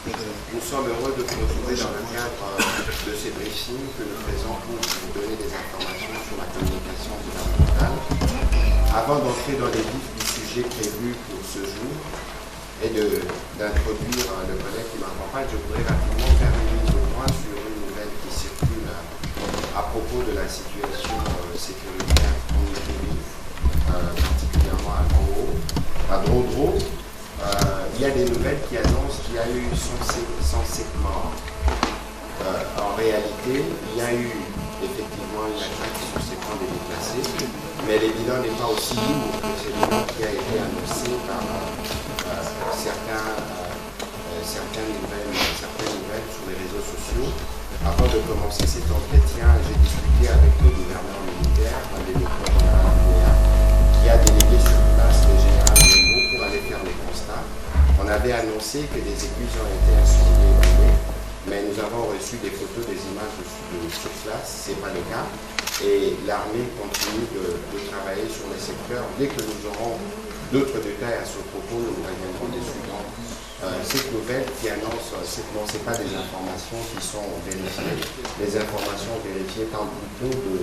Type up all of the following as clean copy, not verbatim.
Nous sommes heureux de vous retrouver dans le cadre de ces briefings que nous faisons pour vous donner des informations sur la communication gouvernementale. Avant d'entrer dans les vifs du sujet prévu pour ce jour et d'introduire le collègue qui m'accompagne, je voudrais rapidement faire une mise au point sur une nouvelle qui circule à propos de la situation sécuritaire en Italie, particulièrement à Drodro. Il y a des nouvelles qui annoncent qu'il y a eu 107 morts. En réalité, il y a eu effectivement une attaque sur ces camps de déplacés, mais le bilan n'est pas aussi lourd que celui qui a été annoncé par certaines nouvelles sur les réseaux sociaux. Avant de commencer cet entretien, j'ai discuté avec le gouverneur militaire, qui a délégué sur place le général Mengo pour aller faire les constats. On avait annoncé que des églises ont été incendiées et brûlées, mais nous avons reçu des photos, des images sur place, ce n'est pas le cas. Et l'armée continue de travailler sur les secteurs. Dès que nous aurons d'autres détails à ce propos, nous reviendrons dessus. Cette nouvelle qui annonce, ce n'est pas des informations qui sont vérifiées. Les informations vérifiées parlent plutôt de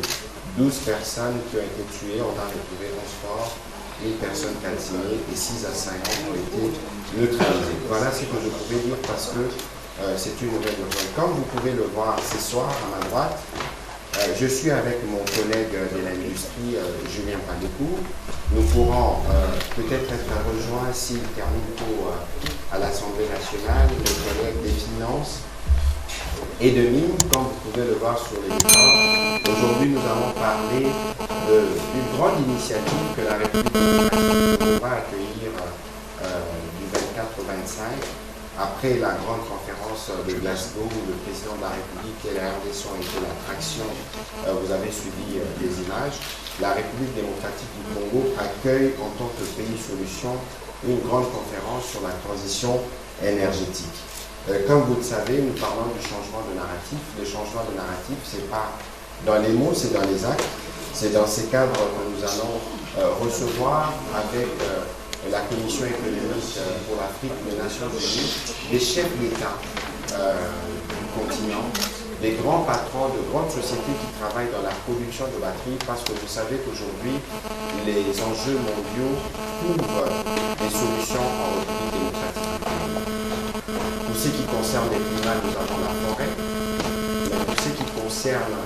12 personnes qui ont été tuées. On a retrouvé 11 morts, 1 personne calcinée et 6 assaillants ont été neutralisés. Voilà ce que je pouvais dire parce que c'est une nouvelle urgente. Comme vous pouvez le voir ce soir à ma droite, je suis avec mon collègue de l'industrie, Julien Pandécourt. Nous pourrons peut-être être rejoints s'il termine tôt à l'Assemblée nationale, le collègue des finances et de mines, comme vous pouvez le voir sur les écrans. Aujourd'hui, nous allons parler d'une grande initiative que la République va accueillir du 24 au 25. Après la grande conférence de Glasgow, où le président de la République et la RDC ont été l'attraction, vous avez suivi les images, la République démocratique du Congo accueille en tant que pays solution une grande conférence sur la transition énergétique. Comme vous le savez, nous parlons du changement de narratif. Le changement de narratif, ce n'est pas dans les mots, c'est dans les actes. C'est dans ces cadres que nous allons recevoir avec la Commission économique pour l'Afrique, les Nations Unies, des chefs d'État du continent, des grands patrons de grandes sociétés qui travaillent dans la production de batteries, parce que vous savez qu'aujourd'hui, les enjeux mondiaux couvrent des solutions en République démocratique. Pour ce qui concerne les climats, nous avons la forêt. Mais pour ce qui concerne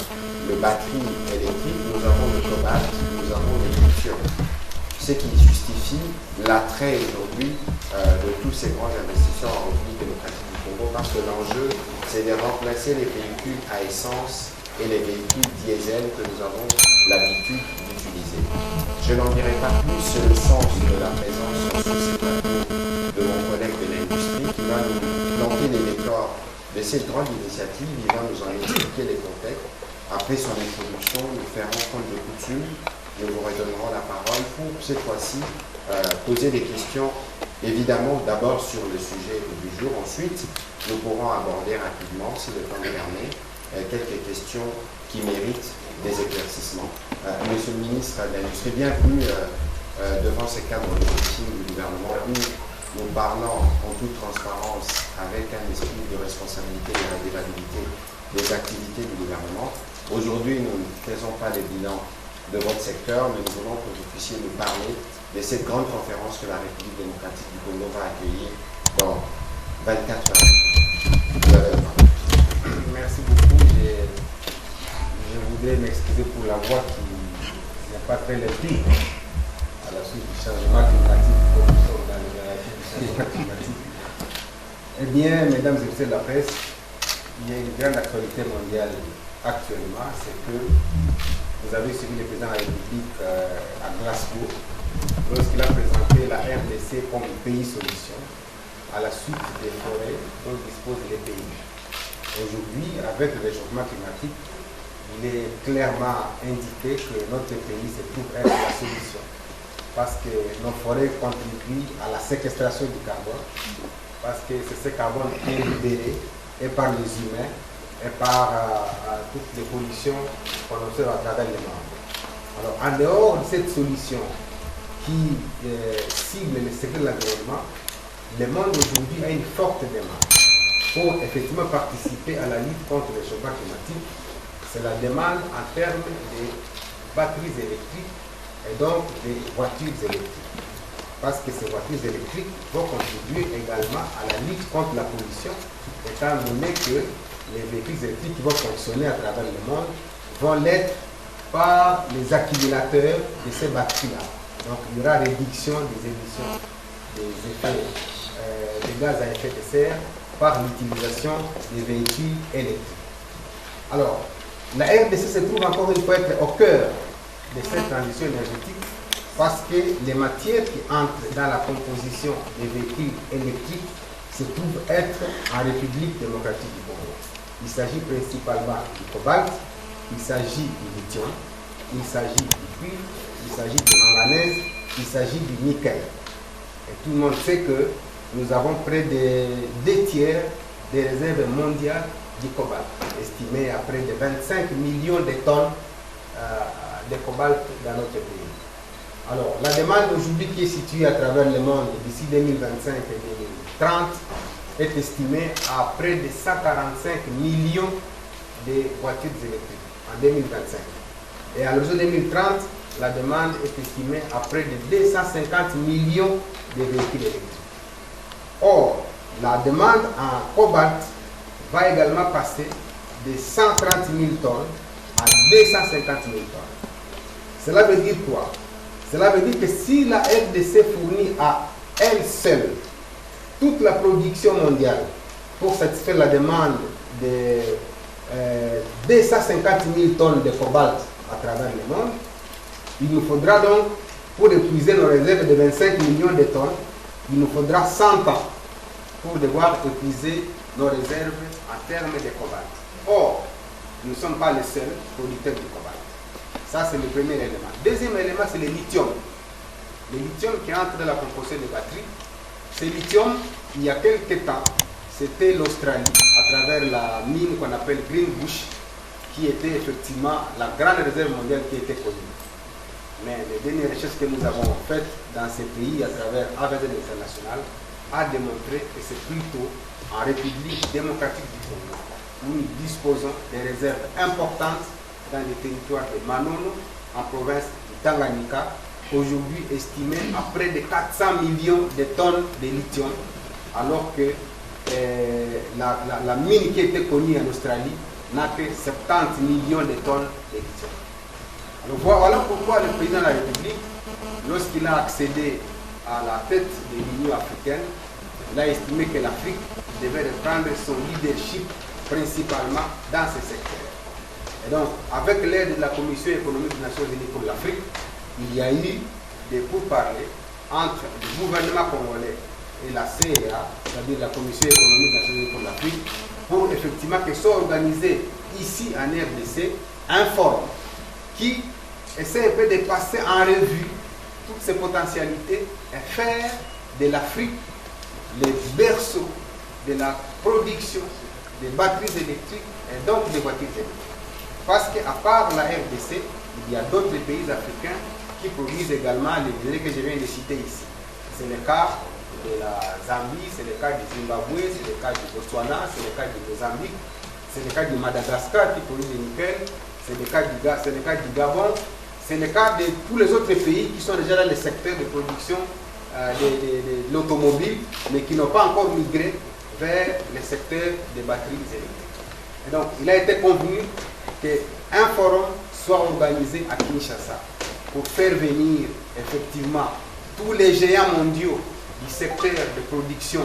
le batterie électrique, nous avons le cobalt, nous avons le lithium. Ce qui justifie l'attrait aujourd'hui de tous ces grands investisseurs en République démocratique du Congo, parce que l'enjeu, c'est de remplacer les véhicules à essence et les véhicules diesel que nous avons l'habitude d'utiliser. Je n'en dirai pas plus, c'est le sens de la présence sur ces plateaux de mon collègue de l'industrie qui va nous planter les décors de cette grande initiative. Il va nous en expliquer les contextes. Après son introduction, nous ferons compte de coutume. Nous vous redonnerons la parole pour cette fois-ci poser des questions, évidemment d'abord sur le sujet du jour. Ensuite, nous pourrons aborder rapidement, si le temps le permet, quelques questions qui méritent des éclaircissements. Monsieur le ministre de l'Industrie, bienvenue devant ce cadre de briefing du gouvernement où nous parlons en toute transparence avec un esprit de responsabilité et de redevabilité des activités du gouvernement. Aujourd'hui, nous ne faisons pas les bilans de votre secteur, mais nous voulons que vous puissiez nous parler de cette grande conférence que la République démocratique du Congo va accueillir dans 24 heures. Vous avez la parole. Merci beaucoup. Je voudrais m'excuser pour la voix qui n'est pas très limpide à la suite du changement climatique, comme nous sommes dans les relations du changement climatique. Eh bien, mesdames et messieurs de la presse, il y a une grande actualité mondiale actuellement, c'est que vous avez suivi le président de la République à Glasgow lorsqu'il a présenté la RDC comme pays solution à la suite des forêts dont disposent les pays. Aujourd'hui, avec le réchauffement climatique, il est clairement indiqué que notre pays se trouve être la solution parce que nos forêts contribuent à la séquestration du carbone, parce que c'est ce carbone qui est libéré et par les humains et par toutes les pollutions qu'on observe à travers les membres. Alors, en dehors de cette solution qui cible les secteurs de l'environnement, le monde aujourd'hui a une forte demande pour effectivement participer à la lutte contre le changement climatique. C'est la demande en termes des batteries électriques et donc des voitures électriques. Parce que ces voitures électriques vont contribuer également à la lutte contre la pollution, étant donné que les véhicules électriques qui vont fonctionner à travers le monde vont l'être par les accumulateurs de ces batteries-là. Donc il y aura réduction des émissions des effets des gaz à effet de serre par l'utilisation des véhicules électriques. Alors, la RDC se trouve encore une fois être au cœur de cette transition énergétique parce que les matières qui entrent dans la composition des véhicules électriques se trouvent être en République démocratique du Congo. Il s'agit principalement du cobalt, il s'agit du lithium, il s'agit du cuivre, il s'agit du manganèse, il s'agit du nickel. Et tout le monde sait que nous avons près de 2 tiers des réserves mondiales du cobalt, estimées à près de 25 millions de tonnes de cobalt dans notre pays. Alors, la demande aujourd'hui qui est située à travers le monde d'ici 2025 et 2030 est estimée à près de 145 millions de voitures électriques en 2025. Et à l'horizon 2030, la demande est estimée à près de 250 millions de véhicules électriques. Or, la demande en cobalt va également passer de 130 000 tonnes à 250 000 tonnes. Cela veut dire quoi? Cela veut dire que si la RDC fournit à elle seule toute la production mondiale pour satisfaire la demande de 250 000 tonnes de cobalt à travers le monde, il nous faudra donc, pour épuiser nos réserves de 25 millions de tonnes, il nous faudra 100 ans pour devoir épuiser nos réserves en termes de cobalt. Or, nous ne sommes pas les seuls producteurs de cobalt. Ça, c'est le premier élément. Deuxième élément, c'est le lithium. Le lithium qui entre dans la composition des batteries. Ce lithium, il y a quelques temps, c'était l'Australie, à travers la mine qu'on appelle Greenbush, qui était effectivement la grande réserve mondiale qui était connue. Mais les dernières recherches que nous avons faites dans ces pays, à travers AVZ International, a démontré que c'est plutôt en République démocratique du Congo où nous disposons des réserves importantes dans les territoires de Manono, en province de Tanganyika, aujourd'hui estimées à près de 400 millions de tonnes de lithium, alors que la mine qui était connue en Australie n'a que 70 millions de tonnes de lithium. Alors voilà pourquoi le président de la République, lorsqu'il a accédé à la tête de l'Union africaine, il a estimé que l'Afrique devait reprendre son leadership principalement dans ce secteur. Et donc, avec l'aide de la Commission économique des Nations Unies pour l'Afrique, il y a eu des pourparlers entre le gouvernement congolais et la CEA, c'est-à-dire la Commission économique des Nations Unies pour l'Afrique, pour effectivement que soit organisé ici en RDC un forum qui essaie un peu de passer en revue toutes ces potentialités et faire de l'Afrique les berceaux de la production des batteries électriques et donc des voitures électriques. Parce qu'à part la RDC, il y a d'autres pays africains qui produisent également les données que je viens de citer ici. C'est le cas de la Zambie, c'est le cas du Zimbabwe, c'est le cas du Botswana, c'est le cas du Mozambique, c'est le cas du Madagascar qui produit le nickel, c'est le cas du Gabon, c'est le cas de tous les autres pays qui sont déjà dans le secteur de production de l'automobile, mais qui n'ont pas encore migré vers le secteur des batteries électriques. Et donc, il a été convenu qu'un forum soit organisé à Kinshasa pour faire venir effectivement tous les géants mondiaux du secteur de production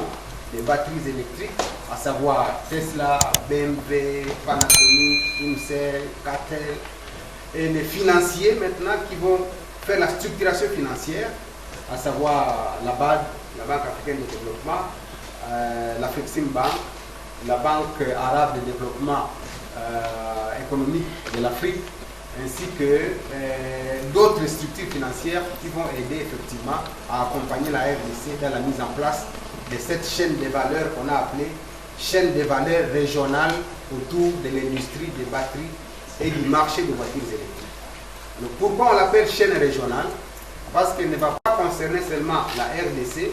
des batteries électriques, à savoir Tesla, BMW, Panasonic, Intel, Catel, et les financiers maintenant qui vont faire la structuration financière, à savoir la BAD, la Banque africaine de développement, l'Afreximbank, la Banque arabe de développement économique de l'Afrique, ainsi que d'autres structures financières qui vont aider effectivement à accompagner la RDC dans la mise en place de cette chaîne de valeur qu'on a appelée chaîne de valeur régionale autour de l'industrie des batteries et du marché des voitures électriques. Donc, pourquoi on l'appelle chaîne régionale? Parce qu'elle ne va pas concerner seulement la RDC,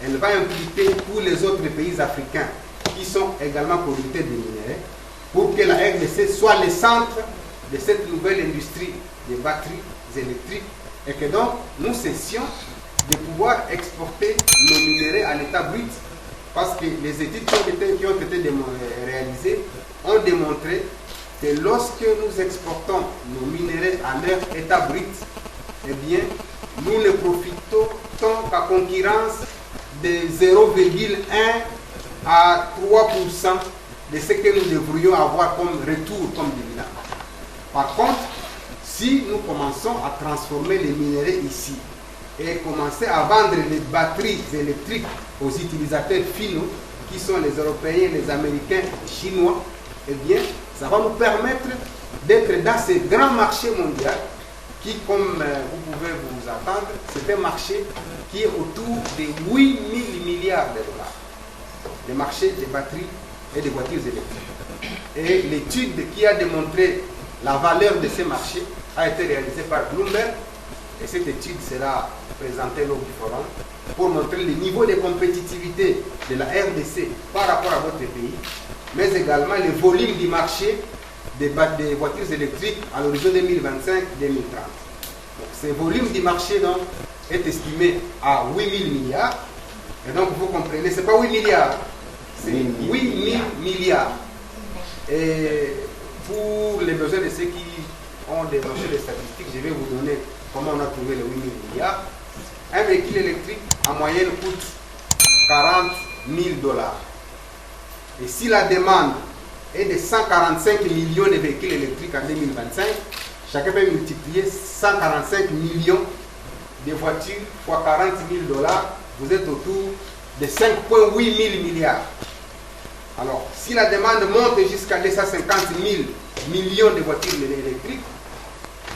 elle va impliquer tous les autres pays africains qui sont également producteurs de minerais pour que la RDC soit le centre de cette nouvelle industrie des batteries électriques et que donc nous cessions de pouvoir exporter nos minerais à l'état brut parce que les études qui ont été réalisées ont démontré que lorsque nous exportons nos minerais à leur état brut, eh bien, nous ne profitons qu'à concurrence de 0,1 à 3% de ce que nous devrions avoir comme retour, comme dividende. Par contre, si nous commençons à transformer les minerais ici et commencer à vendre les batteries électriques aux utilisateurs finaux, qui sont les Européens, les Américains, les Chinois, eh bien, ça va nous permettre d'être dans ce grand marché mondial qui, comme vous pouvez vous attendre, c'est un marché qui est autour de 8 000 milliards de dollars. Le marché des batteries et des voitures électriques. Et l'étude qui a démontré la valeur de ces marchés a été réalisée par Bloomberg. Et cette étude sera présentée lors du forum pour montrer le niveau de compétitivité de la RDC par rapport à votre pays, mais également le volume du marché des voitures électriques à l'horizon 2025-2030. Ce volume du marché donc, est estimé à 8 000 milliards. Et donc vous comprenez, ce n'est pas 8 milliards, c'est 8 000 milliards. Et pour les besoins de ceux qui ont des marchés de statistiques, je vais vous donner comment on a trouvé les 8 000 milliards. Un véhicule électrique en moyenne coûte 40 000 dollars. Et si la demande est de 145 millions de véhicules électriques en 2025, chacun peut multiplier 145 millions de voitures fois 40 000 dollars, vous êtes autour de 5,8 000 milliards. Alors, si la demande monte jusqu'à 250 000 millions de voitures électriques,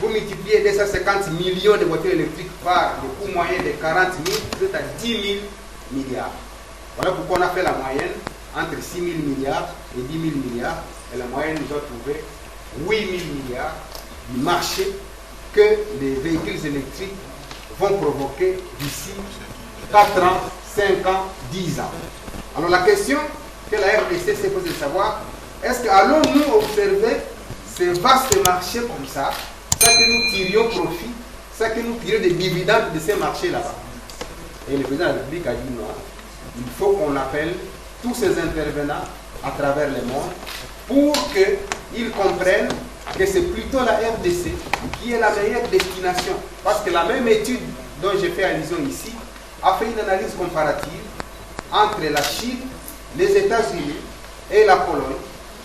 vous multipliez 250 millions de voitures électriques par le coût moyen de 40 000, vous êtes à 10 000 milliards. Voilà pourquoi on a fait la moyenne entre 6 000 milliards et 10 000 milliards. Et la moyenne nous a trouvé 8 000 milliards du marché que les véhicules électriques vont provoquer d'ici 4 ans, 5 ans, 10 ans. Alors la question que la RDC s'est posée de savoir, est-ce que allons-nous observer ce vaste marché comme ça, que nous tirions profit, ça que nous tirions des dividendes de ces marchés là-bas? Et le président de la République a dit non, il faut qu'on appelle tous ces intervenants à travers le monde pour qu'ils comprennent que c'est plutôt la RDC qui est la meilleure destination. Parce que la même étude dont j'ai fait allusion ici a fait une analyse comparative entre la Chine, les États-Unis et la Pologne,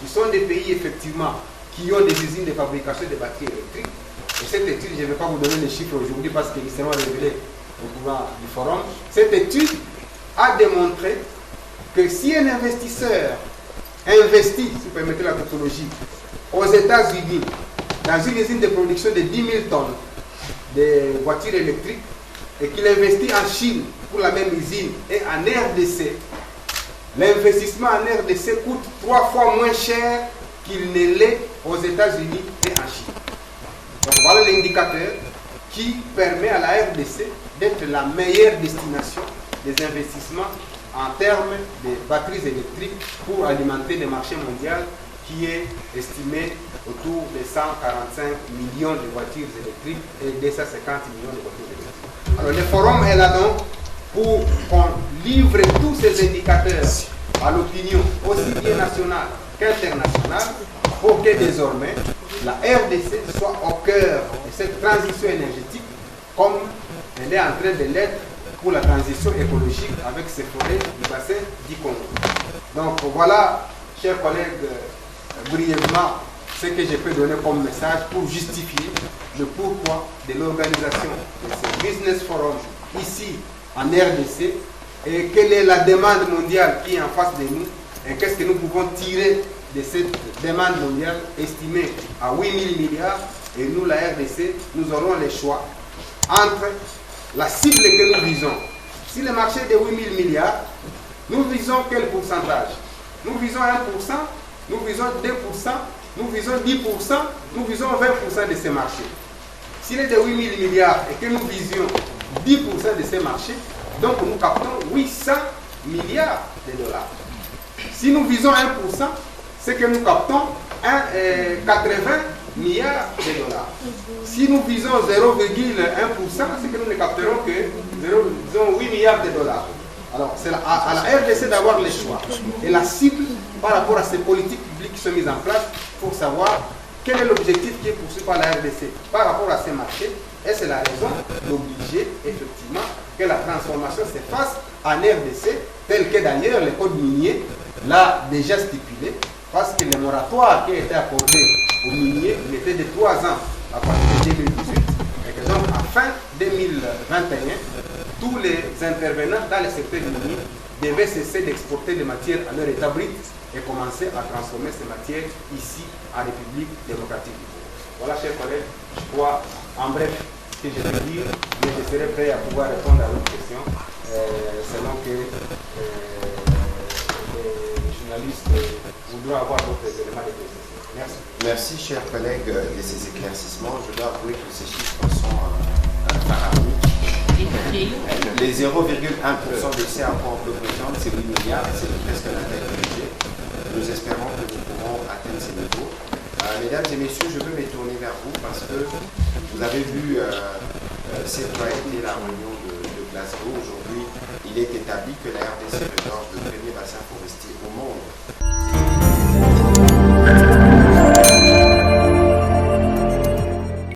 qui sont des pays effectivement qui ont des usines de fabrication de batteries électriques. Et cette étude, je ne vais pas vous donner les chiffres aujourd'hui parce qu'ils seront révélés au courant du forum. Cette étude a démontré que si un investisseur investit, si vous permettez la tautologie, aux États-Unis, dans une usine de production de 10 000 tonnes de voitures électriques, et qu'il investit en Chine pour la même usine et en RDC, l'investissement en RDC coûte 3 fois moins cher qu'il ne l'est aux États-Unis et en Chine. Donc voilà l'indicateur qui permet à la RDC d'être la meilleure destination des investissements en termes de batteries électriques pour alimenter le marché mondial qui est estimé autour de 145 millions de voitures électriques et 250 millions de voitures électriques. Alors le forum est là donc pour qu'on livre tous ces indicateurs à l'opinion aussi bien nationale qu'internationale pour que désormais la RDC soit au cœur de cette transition énergétique comme elle est en train de l'être pour la transition écologique avec ces forêts du bassin du Congo. Donc voilà, chers collègues, brièvement ce que je peux donner comme message pour justifier le pourquoi de l'organisation de ce Business Forum ici en RDC et quelle est la demande mondiale qui est en face de nous et qu'est-ce que nous pouvons tirer de cette demande mondiale estimée à 8 000 milliards. Et nous, la RDC, nous aurons le choix entre la cible que nous visons. Si le marché est de 8 000 milliards, nous visons quel pourcentage? Nous visons 1%, nous visons 2%, nous visons 10%, nous visons 20% de ces marchés. S'il est de 8 000 milliards et que nous visions 10% de ces marchés, Donc nous captons 800 milliards de dollars. Si nous visons 1%, c'est que nous captons 80 milliards de dollars. Si nous visons 0,1%, c'est que nous ne capterons que 8 milliards de dollars. Alors, c'est à la RDC d'avoir les choix. Et la cible par rapport à ces politiques publiques qui sont mises en place pour savoir quel est l'objectif qui est poursuivi par la RDC par rapport à ces marchés. Et c'est la raison d'obliger effectivement que la transformation se fasse en RDC, tel que d'ailleurs le code minier l'a déjà stipulé, parce que le moratoire qui a été accordé aux miniers, il était de 3 ans à partir de 2018. Et que donc, à fin 2021, tous les intervenants dans le secteur minier devaient cesser d'exporter des matières à leur état brut et commencer à transformer ces matières ici en République démocratique du Congo. Voilà, chers collègues, je crois en bref ce que je peux dire, mais je serai prêt à pouvoir répondre à votre question selon que les journalistes voudront avoir d'autres éléments de précision. Merci. Merci, chers collègues, de ces éclaircissements. Je dois avouer que ces chiffres sont pharaoniques. Les 0,1% d'essai encore représente ces 8 milliards, c'est presque la taille du budget. Nous espérons que nous pourrons atteindre ces niveaux. Mesdames et messieurs, je veux me tourner vers vous parce que vous avez vu cette a été la réunion de Glasgow. Aujourd'hui, il est établi que la RDC regorge le premier bassin forestier au monde.